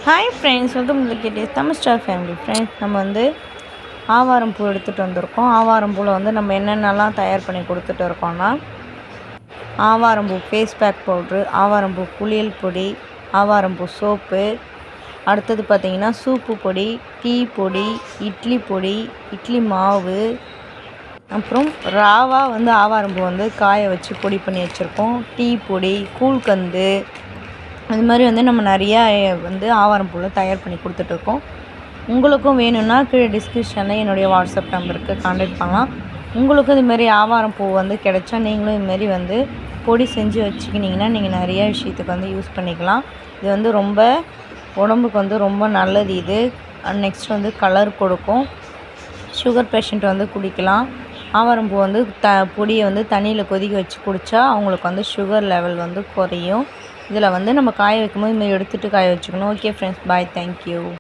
Hi friends, welcome to கேட்டே Tamil star family. Friends, நம்ம வந்து ஆவாரம் பூ எடுத்துகிட்டு வந்திருக்கோம். ஆவாரம் பூவில் வந்து நம்ம என்னென்னலாம் தயார் பண்ணி கொடுத்துட்டு இருக்கோம்னா, ஆவாரம் பூ ஃபேஸ் பேக் பவுட்ரு, ஆவாரம் பூ குளியல் பொடி, ஆவாரம் பூ சோப்பு, அடுத்தது பார்த்திங்கன்னா சூப்பு பொடி, டீ பொடி, இட்லி பொடி, இட்லி மாவு, அப்புறம் ராவா வந்து ஆவாரம் பூ வந்து காய வச்சு பொடி பண்ணி வச்சுருக்கோம். டீ பொடி, கூழ்கந்து, அது மாதிரி வந்து நம்ம நிறையா வந்து ஆவாரம் பூவில் தயார் பண்ணி கொடுத்துட்ருக்கோம். உங்களுக்கும் வேணும்னா கீழே டிஸ்கிரிப்ஷனில் என்னுடைய வாட்ஸ்அப் நம்பருக்கு கான்டாக்ட் பண்ணலாம். உங்களுக்கும் இதுமாரி ஆவாரம் பூ வந்து கிடைச்சா நீங்களும் இதுமாரி வந்து பொடி செஞ்சு வச்சுக்கினிங்கன்னா நீங்கள் நிறையா விஷயத்துக்கு வந்து யூஸ் பண்ணிக்கலாம். இது வந்து ரொம்ப உடம்புக்கு வந்து ரொம்ப நல்லது. இது நெக்ஸ்ட் வந்து கலர் கொடுக்கும். சுகர் பேஷண்ட் வந்து குடிக்கலாம். ஆவாரம் பூ வந்து பொடியை வந்து தண்ணியில் கொதிக்க வச்சு குடித்தா அவங்களுக்கு வந்து சுகர் லெவல் வந்து குறையும். இதில் வந்து நம்ம காய வைக்கும்போது இதுமாதிரி எடுத்துகிட்டு காய வச்சுக்கணும். ஓகே ஃப்ரெண்ட்ஸ், பாய், தேங்க்யூ.